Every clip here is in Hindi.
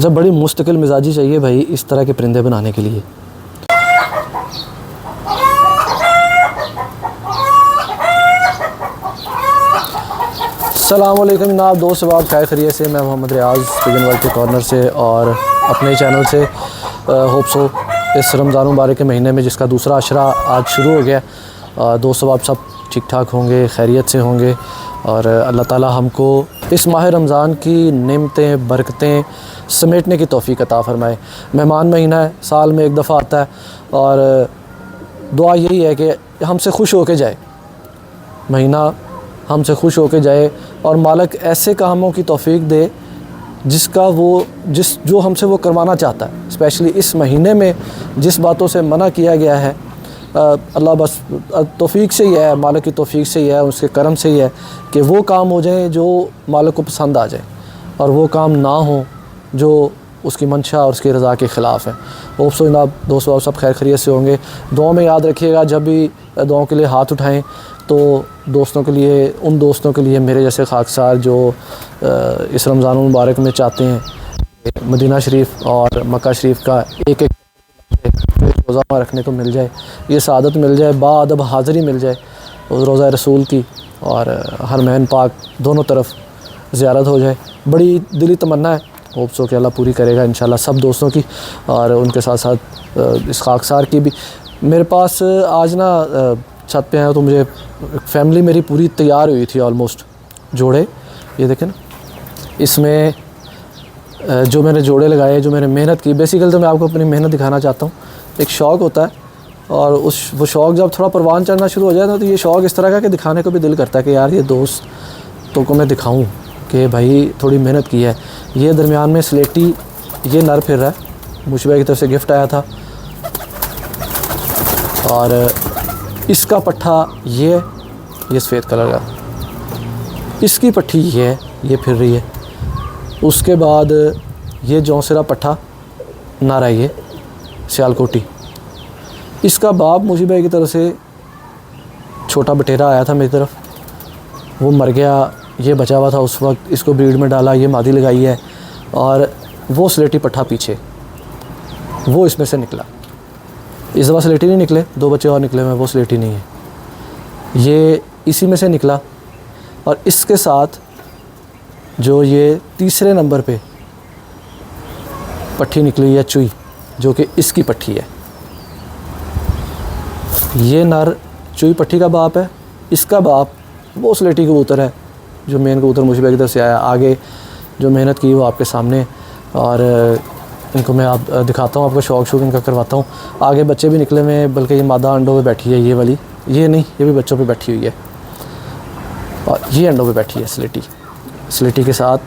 अच्छा, बड़ी मुस्तकिल मिजाजी चाहिए भाई इस तरह के परिंदे बनाने के लिए। अस्सलामुअलैकुम जनाब, दोस्त सबाब खैर खैरियत से। मैं मोहम्मद रियाज़ पिजन वर्ल्ड के कॉर्नर से और अपने चैनल से होप सो इस रमज़ान मुबारक के महीने में जिसका दूसरा अशरा आज शुरू हो गया, दोस्त सबाब सब ठीक ठाक होंगे, खैरियत से होंगे और अल्लाह ताला हमको इस माह रमज़ान की नेमतें बरकतें समेटने की तौफ़ीक अता फ़रमाए। मेहमान महीना है, साल में एक दफ़ा आता है और दुआ यही है कि हमसे खुश होके जाए, महीना हमसे खुश होके जाए और मालिक ऐसे कामों की तौफ़ीक दे जो हमसे वो करवाना चाहता है। स्पेशली इस महीने में जिस बातों से मना किया गया है, अल्लाह बस तौफ़ीक से ही है, मालिक की तौफ़ीक से ही है, उसके करम से ही है कि वो काम हो जाए जो मालिक को पसंद आ जाए और वो काम ना हो जो उसकी मंशा और उसकी रज़ा के ख़िलाफ़ है। होप सो जनाब दोस्तों सब खैर खैरियत से होंगे। दुआ में याद रखिएगा, जब भी दुआओं के लिए हाथ उठाएं तो दोस्तों के लिए, उन दोस्तों के लिए मेरे जैसे खाकसार जो इस रमज़ान मुबारक में चाहते हैं मदीना शरीफ और मक्का शरीफ का एक एक रोज़ा रखने को मिल जाए, ये सआदत मिल जाए, बाअदब हाज़िरी मिल जाए उस रोज़ा रसूल की और हरमैन पाक दोनों तरफ ज़ियारत हो जाए। बड़ी दिली तमन्ना है, होप सो कि अल्लाह पूरी करेगा इंशाल्लाह सब दोस्तों की और उनके साथ साथ इस खाकसार की भी। मेरे पास आज ना छत पे आया तो मुझे फैमिली मेरी पूरी तैयार हुई थी ऑलमोस्ट। जोड़े ये देखें ना, इसमें जो मैंने जोड़े लगाए, जो मैंने मेहनत की, बेसिकली तो मैं आपको अपनी मेहनत दिखाना चाहता हूँ। एक शौक़ होता है और वो शौक़ जब थोड़ा परवान चढ़ना शुरू हो जाए ना तो ये शौक़ इस तरह का कि दिखाने को भी दिल करता है कि यार ये दोस्तों को मैं दिखाऊँ कि भाई थोड़ी मेहनत की है। ये दरमियान में स्लेटी ये नर फिर रहा है, मुशबा की तरफ से गिफ्ट आया था और इसका पट्ठा ये सफ़ेद कलर का, इसकी पट्टी ये फिर रही है। उसके बाद ये जौंसरा पट्ठा नर है, ये सियालकोटी। इसका बाप मुशबा की तरफ से छोटा बटेरा आया था मेरी तरफ, वो मर गया, ये बचा हुआ था उस वक्त, इसको ब्रीड में डाला, ये मादी लगाई है और वो स्लेटी पट्ठा पीछे वो इसमें से निकला। इस दफ़ा स्लेटी नहीं निकले, 2 बच्चे और निकले हैं, वो स्लेटी नहीं है, ये इसी में से निकला। और इसके साथ जो ये तीसरे नंबर पे पट्ठी निकली है चुई, जो कि इसकी पट्ठी है। ये नर चुई पट्ठी का बाप है, इसका बाप वो स्लेटी कबूतर है जो मेन कबूतर मुशबा की तरफ से आया। आगे जो मेहनत की वो आपके सामने और इनको मैं आप दिखाता हूँ, आपको शौक़ इनका करवाता हूँ। आगे बच्चे भी निकले हुए हैं, बल्कि ये मादा अंडों पे बैठी है, ये वाली, ये नहीं, ये भी बच्चों पे बैठी हुई है और ये अंडों पे बैठी है स्लेटी के साथ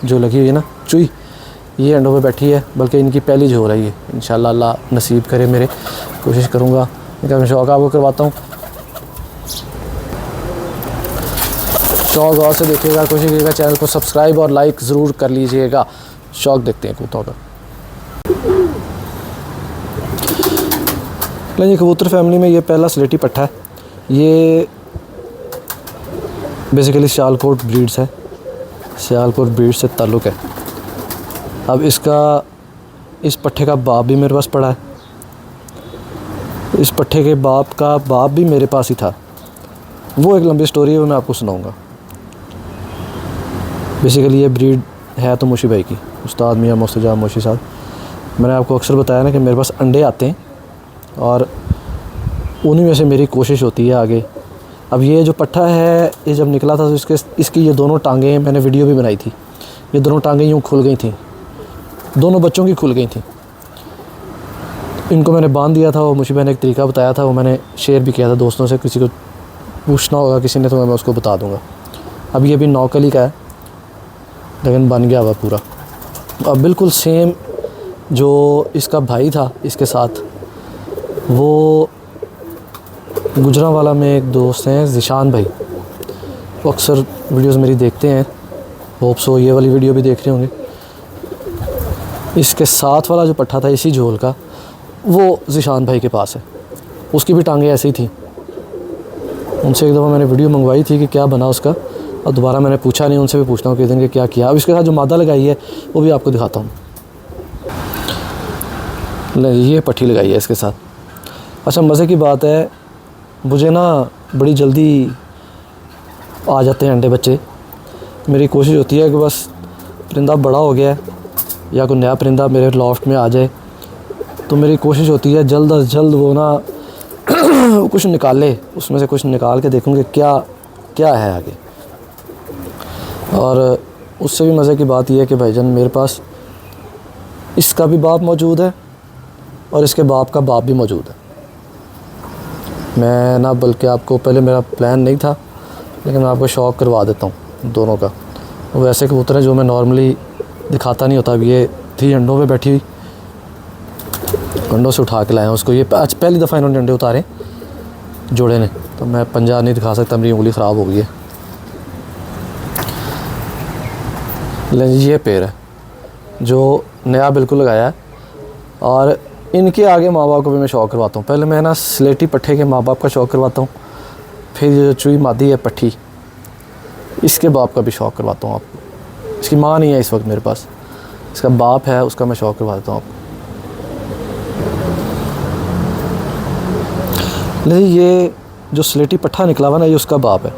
जो लगी हुई है ना चुई, ये अंडों पे बैठी है, बल्कि इनकी पहली जो हो रही है। इंशाल्लाह अल्लाह नसीब करे, मेरे कोशिश करूँगा, इनका मैं शौक़ आपको करवाता हूँ। शौक़ और से देखिएगा, कोशिश कीजिएगा चैनल को सब्सक्राइब और लाइक ज़रूर कर लीजिएगा। शौक़ देखते हैं कबूतरों का। ये कबूतर फैमिली में ये पहला स्लेटी पट्ठा है, ये बेसिकली सियालकोट ब्रीड्स है, सियालकोट ब्रीड से ताल्लुक़ है। अब इस पट्ठे का बाप भी मेरे पास पड़ा है, इस पट्ठे के बाप का बाप भी मेरे पास ही था। वो एक लंबी स्टोरी है, वो मैं आपको सुनाऊंगा। बेसिकली ये ब्रीड है तो मोशी भाई की, उस्ताद मियाँ मुस्तजा मोशी साहब। मैंने आपको अक्सर बताया ना कि मेरे पास अंडे आते हैं और उन्हीं में से मेरी कोशिश होती है आगे। अब ये जो पट्ठा है, ये जब निकला था तो इसकी ये दोनों टांगें, मैंने वीडियो भी बनाई थी, ये दोनों टांगें यूँ खुल गई थी, दोनों बच्चों की खुल गई थी। इनको मैंने बांध दिया था, वो मुझे एक तरीका बताया था, वो मैंने शेयर भी किया था दोस्तों से, किसी को पूछना होगा किसी ने तो मैं उसको बता दूँगा। अब ये भी नौकली का है लेकिन बन गया हुआ पूरा। अब बिल्कुल सेम जो इसका भाई था इसके साथ, वो गुजरांवाला में एक दोस्त हैं ज़िशान भाई, वो अक्सर वीडियोस मेरी देखते हैं, होप सो ये वाली वीडियो भी देख रहे होंगे। इसके साथ वाला जो पट्ठा था इसी झोल का, वो ज़िशान भाई के पास है, उसकी भी टांगें ऐसी ही थी। उनसे एक दफ़ा मैंने वीडियो मंगवाई थी कि क्या बना उसका, और दोबारा मैंने पूछा नहीं, उनसे भी पूछता हूँ कि दिन के क्या किया। अब इसके साथ जो मादा लगाई है वो भी आपको दिखाता हूँ। ये पट्टी लगाई है इसके साथ। अच्छा मज़े की बात है, मुझे ना बड़ी जल्दी आ जाते हैं अंडे बच्चे। मेरी कोशिश होती है कि बस परिंदा बड़ा हो गया है या कोई नया परिंदा मेरे लॉफ्ट में आ जाए, तो मेरी कोशिश होती है जल्द अज जल्द वो ना कुछ निकाले, उसमें से कुछ निकाल के देखूँगे क्या क्या है आगे। और उससे भी मज़े की बात यह है कि भाईजान मेरे पास इसका भी बाप मौजूद है और इसके बाप का बाप भी मौजूद है। मैं ना बल्कि आपको, पहले मेरा प्लान नहीं था, लेकिन मैं आपको शौक़ करवा देता हूँ दोनों का। वो ऐसे कबूतर हैं जो मैं नॉर्मली दिखाता नहीं होता। अब ये थी अंडों पे बैठी हुई, अंडों से उठा के लाए हैं उसको। ये आज पहली दफ़ा इन्होंने अंडे उतारे जोड़े ने, तो मैं पंजा नहीं दिखा सकता, मेरी उंगली ख़राब हो गई है। ये पेड़ है जो नया बिल्कुल लगाया है, और इनके आगे माँ बाप को भी मैं शौक़ करवाता हूँ। पहले मैं ना स्लेटी पट्ठे के माँ बाप का शौक़ करवाता हूँ, फिर ये जो चुई मादी है पट्ठी, इसके बाप का भी शौक़ करवाता हूँ आपको। इसकी माँ नहीं है इस वक्त मेरे पास, इसका बाप है, उसका मैं शौक़ करवा देता हूँ आपको। लेकिन ये जो स्लेटी पट्ठा निकला हुआ ना, ये उसका बाप है।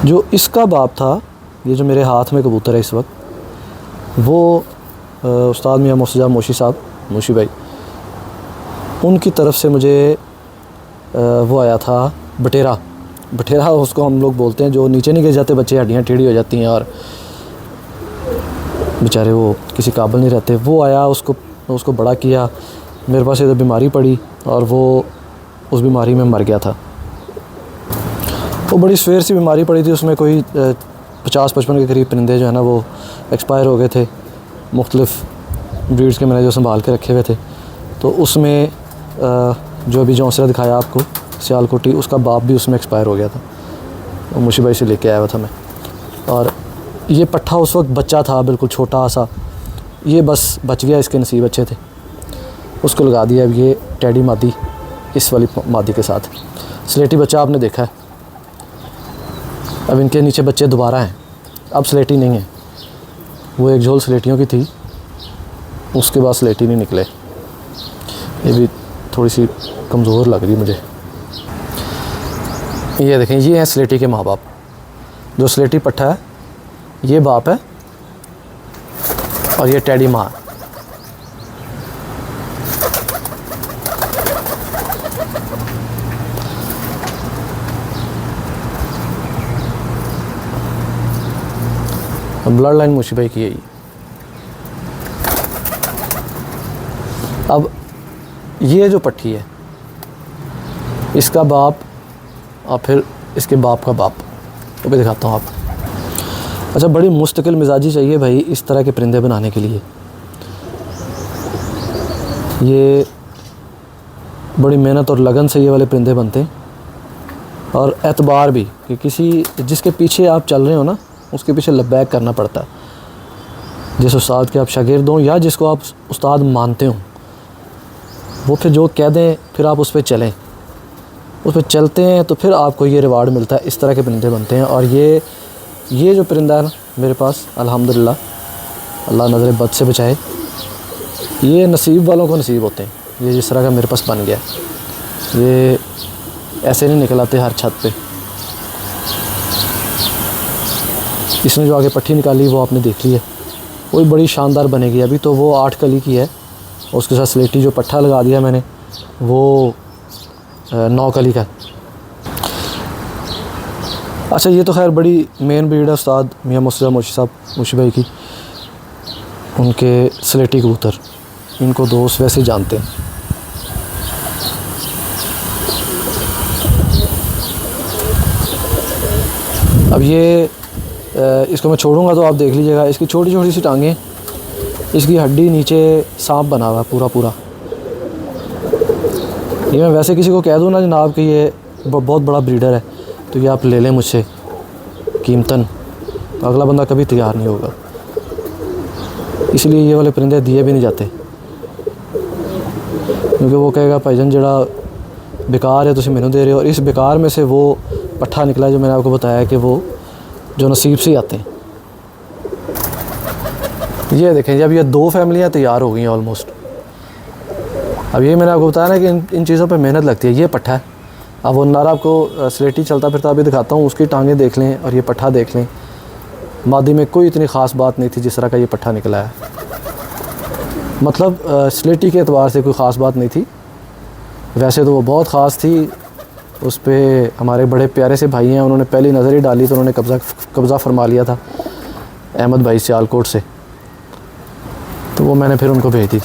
जो इसका बाप था, ये जो मेरे हाथ में कबूतर है इस वक्त, वो उस्ताद मियाँ मुर्तज़ा मोशी साहब, मोशी भाई, उनकी तरफ से मुझे वो आया था बटेरा उसको हम लोग बोलते हैं, जो नीचे नहीं गिर जाते बच्चे, हड्डियाँ टेढ़ी हो जाती हैं और बेचारे वो किसी काबिल नहीं रहते। वो आया, उसको बड़ा किया। मेरे पास इधर बीमारी पड़ी और वो उस बीमारी में मर गया था। वो बड़ी सवेर सी बीमारी पड़ी थी, उसमें कोई 50-55 के करीब परिंदे जो है ना वो एक्सपायर हो गए थे। मुख्तलिफ़ ब्रीड्स के मैंने जो संभाल के रखे हुए थे, तो उसमें जो अभी जौंसरा दिखाया आपको सियालकोटी, उसका बाप भी उसमें एक्सपायर हो गया था। वो मुशी भाई से लेके आया हुआ था मैं। और ये पट्ठा उस वक्त बच्चा था, बिल्कुल छोटा सा, ये बस बच गया, इसके नसीब अच्छे थे, उसको लगा दिया। अब ये टैडी मादी इस वाली मादी के साथ। स्लेटी बच्चा आपने देखा है, अब इनके नीचे बच्चे दोबारा हैं। अब स्लेटी नहीं है, वो एक झोल स्लेटियों की थी, उसके बाद स्लेटी नहीं निकले। ये भी थोड़ी सी कमज़ोर लग रही मुझे। ये देखें, ये है स्लेटी के माँ बाप। जो स्लेटी पट्ठा है ये बाप है और ये टैडी माँ है। ब्लड लाइन मुशी भाई की है। अब ये जो पट्टी है, इसका बाप और फिर इसके बाप का बाप, वो भी दिखाता हूँ आपको। अच्छा, बड़ी मुस्तकिल मिजाजी चाहिए भाई इस तरह के परिंदे बनाने के लिए। ये बड़ी मेहनत और लगन से ये वाले परिंदे बनते हैं, और एतबार भी कि किसी जिसके पीछे आप चल रहे हो ना, उसके पीछे लब्बैक करना पड़ता है। जिस उस्ताद के आप शागिर्द हों या जिसको आप उस्ताद मानते हो, वो फिर जो कह दें फिर आप उस पर चलें, उस पर चलते हैं तो फिर आपको ये रिवार्ड मिलता है। इस तरह के परिंदे बनते हैं। और ये जो परिंदा है ना मेरे पास, अल्हम्दुलिल्लाह, अल्लाह नज़र बद से बचाए, ये नसीब वालों को नसीब होते हैं। ये जिस तरह का मेरे पास बन गया, ये ऐसे नहीं निकल आते हर छत पे। इसने जो आगे पट्टी निकाली वो आपने देख ली है, वो बड़ी शानदार बनेगी। अभी तो वो 8 कली की है, उसके साथ स्लेटी जो पट्ठा लगा दिया मैंने, वो 9 कली का। अच्छा, ये तो खैर बड़ी मेन ब्रीड है उस्ताद मियाँ मुर्तज़ा मोशी साहब, मोशी भाई की, उनके स्लेटी कबूतर। इनको दोस्त वैसे ही जानते हैं। अब ये इसको मैं छोड़ूंगा तो आप देख लीजिएगा, इसकी छोटी छोटी सी टांगें, इसकी हड्डी नीचे सांप बना हुआ पूरा। ये मैं वैसे किसी को कह दूँ ना जनाब कि ये बहुत बड़ा ब्रीडर है, तो ये आप ले लें मुझसे कीमतन, अगला बंदा कभी तैयार नहीं होगा। इसलिए ये वाले परिंदे दिए भी नहीं जाते, क्योंकि वो कहेगा भाईजान जड़ा बेकार है तुम मैनू दे रहे हो। और इस बेकार में से वो पट्ठा निकला जो मैंने आपको बताया कि वो जो नसीब से आते हैं। ये देखें, जब ये 2 फैमिलियाँ तैयार हो गई हैं ऑलमोस्ट। अब ये मैंने आपको बताया ना कि इन चीज़ों पे मेहनत लगती है। ये पट्ठा है, अब वो नर आपको स्लेटी चलता फिरता अभी दिखाता हूँ, उसकी टांगें देख लें और ये पट्ठा देख लें। मादी में कोई इतनी ख़ास बात नहीं थी जिस तरह का ये पट्ठा निकला है, मतलब स्लेटी के एतबार से कोई ख़ास बात नहीं थी। वैसे तो वो बहुत ख़ास थी, उस पर हमारे बड़े प्यारे से भाई हैं, उन्होंने पहली नज़र ही डाली तो उन्होंने कब्ज़ा फरमा लिया था अहमद भाई सियालकोट से, तो वो मैंने फिर उनको भेज दी थी।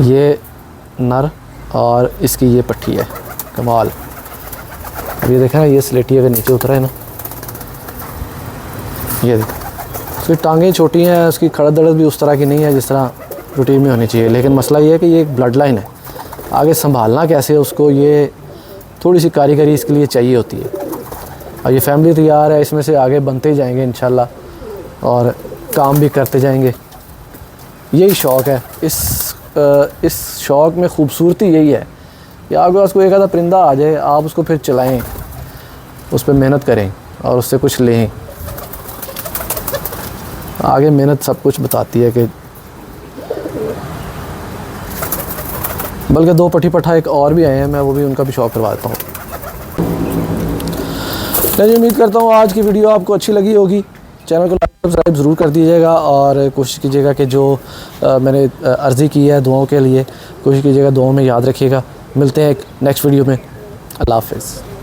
ये नर और इसकी ये पट्टी है, कमाल। अब ये देखें ना, ये स्लेटी अगर नीचे उतरा है ना, ये देखें, उसकी टांगें छोटी हैं, उसकी खड़द दड़द भी उस तरह की नहीं है जिस तरह रूटीन में होनी चाहिए। लेकिन मसला ये है कि ये एक ब्लड लाइन है, आगे संभालना कैसे है उसको, ये थोड़ी सी कारीगरी इसके लिए चाहिए होती है। और ये फैमिली तैयार है, इसमें से आगे बनते जाएंगे इंशाल्लाह और काम भी करते जाएंगे। यही शौक़ है, इस शौक़ में ख़ूबसूरती यही है कि आपके पास कोई एक आधा परिंदा आ जाए, आप उसको फिर चलाएं, उस पर मेहनत करें और उससे कुछ लें। आगे मेहनत सब कुछ बताती है कि बल्कि 2 पट्टी पट्ठा एक और भी आए हैं, मैं वो भी उनका भी शौक़ करवा देता हूँ। मैं उम्मीद करता हूँ आज की वीडियो आपको अच्छी लगी होगी। चैनल को लाइक सब्सक्राइब ज़रूर कर दीजिएगा और कोशिश कीजिएगा कि जो मैंने अर्ज़ी की है दुआओं के लिए, कोशिश कीजिएगा दुआओं में याद रखिएगा। मिलते हैं एक नेक्स्ट वीडियो में। अल्लाह हाफ़िज़।